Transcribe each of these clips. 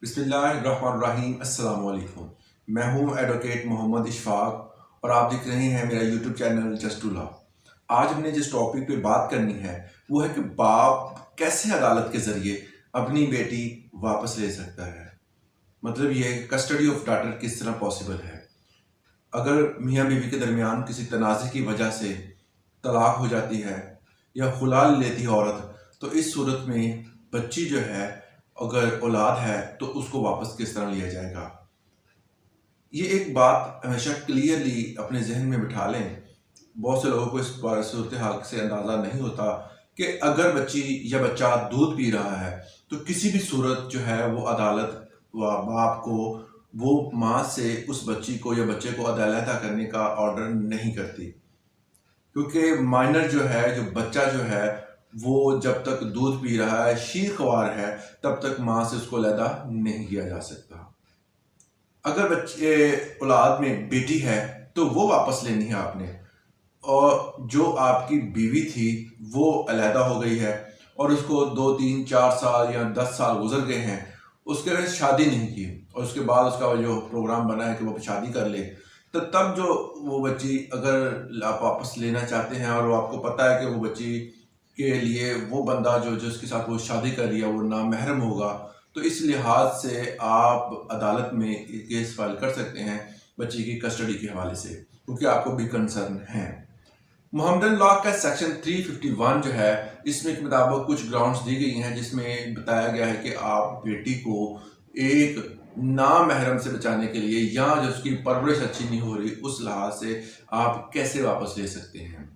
बिस्मिल्लाहिर्रहमानिर्रहीम अस्सलाम वालेकुम। मैं हूं एडवोकेट मोहम्मद इशफाक और आप देख रहे हैं मेरा YouTube channel just to law. आज हमने जिस टॉपिक पे बात करनी है वो है कि बाप कैसे अदालत के ज़रिए अपनी बेटी वापस ले सकता है। मतलब ये कस्टडी ऑफ डॉटर किस तरह पॉसिबल है। अगर मियाँ बीवी के दरमियान किसी तनाज़े की वजह से तलाक हो जाती है या खुला लेती है औरत, तो इस सूरत में बच्ची जो है, अगर औलाद है तो उसको वापस किस तरह लिया जाएगा। ये एक बात हमेशा क्लियरली अपने जहन में बिठा लें। बहुत से लोगों को इस सूरत हाल से अंदाज़ा नहीं होता कि अगर बच्ची या बच्चा दूध पी रहा है तो किसी भी सूरत जो है वो अदालत व बाप को वो माँ से उस बच्ची को या बच्चे को अलहदा करने का ऑर्डर नहीं करती, क्योंकि माइनर जो है, जो बच्चा जो है, वो जब तक दूध पी रहा है, शीर ख्वार है, तब तक माँ से उसको अलहदा नहीं किया जा सकता। अगर बच्चे औलाद में बेटी है तो वो वापस लेनी है आपने, और जो आपकी बीवी थी वो अलहदा हो गई है और उसको 2 3 4 साल या 10 साल गुजर गए हैं, उसके बाद शादी नहीं की और उसके बाद उसका जो प्रोग्राम बना है कि वो शादी कर ले, तो तब जो वो बच्ची अगर आप वापस लेना चाहते हैं और वो आपको पता है कि वो बच्ची के लिए वो बंदा जो जिसके साथ वो शादी कर लिया वो नामहरम होगा, तो इस लिहाज से आप अदालत में केस फाइल कर सकते हैं बच्ची की कस्टडी के हवाले से, क्योंकि आपको भी कंसर्न है। मोहम्मदन लॉ का सेक्शन 351 जो है, इसमें के मुताबिक कुछ ग्राउंड्स दी गई हैं जिसमें बताया गया है कि आप बेटी को एक नामहरम से बचाने के लिए या जो उसकी परवरिश अच्छी नहीं हो रही उस लिहाज से आप कैसे वापस ले सकते हैं।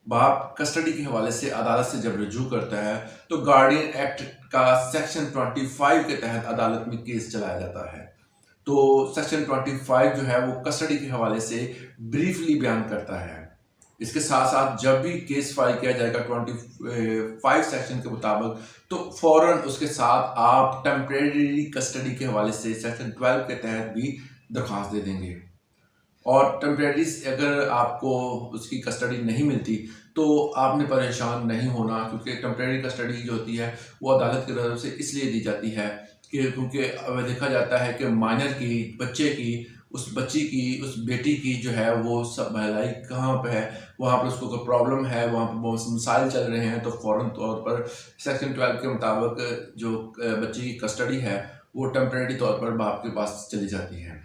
बाप कस्टडी के हवाले से अदालत से जब रजू करता है तो गार्डियन एक्ट का सेक्शन 25 के तहत अदालत में केस चलाया जाता है। तो सेक्शन 25 जो है वो कस्टडी के हवाले से ब्रीफली बयान करता है। इसके साथ साथ जब भी केस फाइल किया जाएगा 25 सेक्शन के मुताबिक, तो फौरन उसके साथ आप टेम्परेरी कस्टडी के हवाले से सेक्शन 12 के तहत भी दरख्वास्त दे देंगे। और टेम्परेरी अगर आपको उसकी कस्टडी नहीं मिलती तो आपने परेशान नहीं होना, क्योंकि टेम्परेरी कस्टडी जो होती है वो अदालत की तरफ से इसलिए दी जाती है कि क्योंकि अब देखा जाता है कि माइनर की, बच्चे की, उस बच्ची की, उस बेटी की जो है वो सब भलाई कहाँ पे है, वहाँ पर उसको कोई प्रॉब्लम है, वहाँ पर बहुत मसाइल चल रहे हैं, तो फ़ौरन तौर पर सेक्शन 12 के मुताबिक जो बच्ची की कस्टडी है वो टेम्परेरी तौर पर बाप के पास चली जाती है।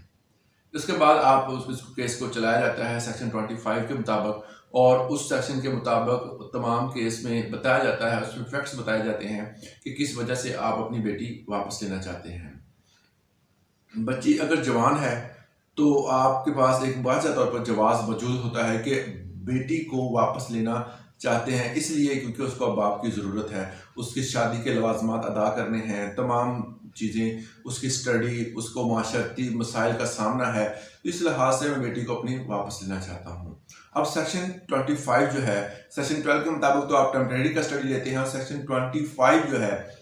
उसके बाद आप उस केस को चलाया जाता है सेक्शन 25 के मुताबिक, और उस सेक्शन के मुताबिक तमाम केस में बताया जाता है, उसमें फैक्ट्स बताए जाते हैं कि किस वजह से आप अपनी बेटी वापस लेना चाहते हैं। बच्ची अगर जवान है तो आपके पास एक वाज़ह तौर पर जवाब मौजूद होता है कि बेटी को वापस लेना चाहते हैं, इसलिए क्योंकि उसको बाप की ज़रूरत है, उसकी शादी के लवाजमात अदा करने हैं, तमाम चीज़ें, उसकी स्टडी, उसको माशरती मसाइल का सामना है, तो इस लिहाज से मैं बेटी को अपनी वापस लेना चाहता हूँ। अब सेक्शन 25 जो है, सेक्शन 12 के मुताबिक तो आप टेम्परेरी कस्टडी लेते हैं, और सेक्शन 25 जो है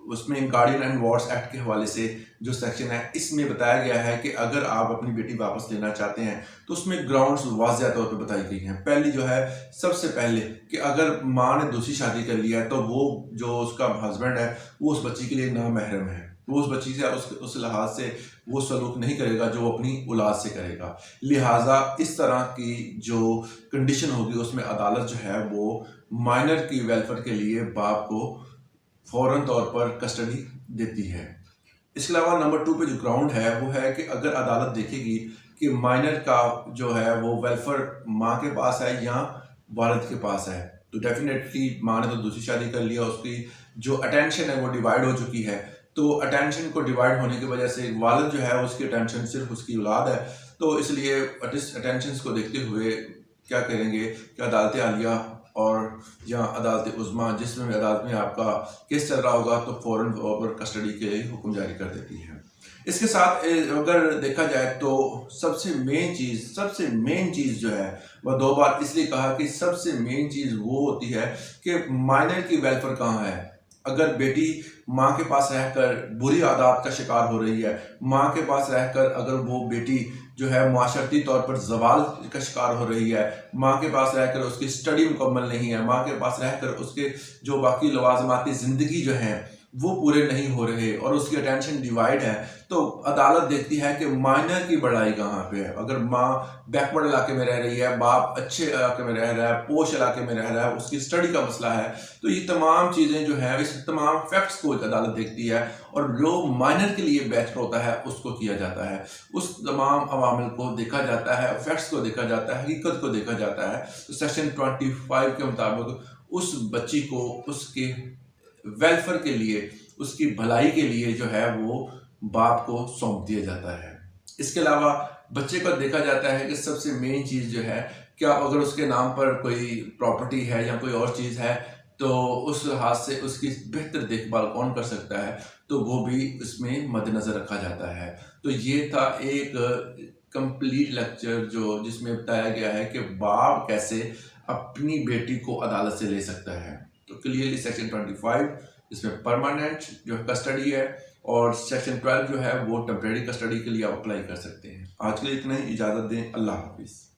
उसमें गार्डियन एंड वार्ड्स एक्ट के हवाले से जो सेक्शन है, इसमें बताया गया है कि अगर आप अपनी बेटी वापस लेना चाहते हैं तो उसमें ग्राउंड्स वाज़ह तौर पर बताई गई हैं। पहली जो है, सबसे पहले कि अगर माँ ने दूसरी शादी कर लिया है तो वो जो उसका हस्बैंड है वो उस बच्ची के लिए नामहरम है, वो उस बच्ची से उस लिहाज से वो सलूक नहीं करेगा जो वो अपनी औलाद से करेगा। लिहाजा इस तरह की जो कंडीशन होगी उसमें अदालत जो है वो माइनर की वेलफेयर के लिए बाप को फौरन तौर पर कस्टडी देती है। इसके अलावा नंबर 2 पे जो ग्राउंड है वो है कि अगर अदालत देखेगी कि माइनर का जो है वो वेलफेयर माँ के पास है या वालिद के पास है, तो डेफिनेटली माँ ने तो दूसरी शादी कर लिया, उसकी जो अटेंशन है वो डिवाइड हो चुकी है, तो अटेंशन को डिवाइड होने की वजह से वालिद जो है उसकी अटेंशन सिर्फ उसकी औलाद है, तो इसलिए अटेंशन को देखते हुए क्या करेंगे कि अदालत आलिया और या अदालत उज़्मा, जिसमें भी अदालत में आपका केस चल रहा होगा, तो फ़ौरन पर कस्टडी के लिए हुक्म जारी कर देती है। इसके साथ अगर देखा जाए तो सबसे मेन चीज़ जो है वह 2 बार इसलिए कहा कि सबसे मेन चीज़ वो होती है कि माइनर की वेलफेयर कहाँ है। अगर बेटी माँ के पास रहकर बुरी आदत का शिकार हो रही है, माँ के पास रहकर अगर वो बेटी जो है माशरती तौर पर जवाल का शिकार हो रही है, माँ के पास रहकर उसकी स्टडी मुकम्मल नहीं है, माँ के पास रहकर उसके जो बाकी लवाजमाती ज़िंदगी जो हैं वो पूरे नहीं हो रहे और उसकी अटेंशन डिवाइड है, तो अदालत देखती है कि माइनर की बढ़ाई कहाँ पे है। अगर माँ बैकवर्ड इलाके में रह रही है, बाप अच्छे इलाके में रह रहा है, पोश इलाके में रह रहा है, उसकी स्टडी का मसला है, तो ये तमाम चीज़ें जो है, इस तमाम फैक्ट्स को अदालत देखती है और जो माइनर के लिए बेहतर होता है उसको किया जाता है। उस तमाम अवामिल को देखा जाता है, फैक्ट्स को देखा जाता है, हकीकत को देखा जाता है। तो सेक्शन 25 के मुताबिक उस बच्ची को उसके वेलफेयर के लिए, उसकी भलाई के लिए जो है वो बाप को सौंप दिया जाता है। इसके अलावा बच्चे को देखा जाता है कि सबसे मेन चीज़ जो है, क्या अगर उसके नाम पर कोई प्रॉपर्टी है या कोई और चीज़ है तो उस हाथ से उसकी बेहतर देखभाल कौन कर सकता है, तो वो भी इसमें मद्देनज़र रखा जाता है। तो ये था एक कंप्लीट लेक्चर जो जिसमें बताया गया है कि बाप कैसे अपनी बेटी को अदालत से ले सकता है। तो क्लियरली सेक्शन 25 इसमें परमानेंट जो कस्टडी है और सेक्शन 12 जो है वो टेम्परेरी कस्टडी के लिए आप अप्लाई कर सकते हैं। आज के लिए इतना ही, इजाज़त दें। अल्लाह हाफिज़।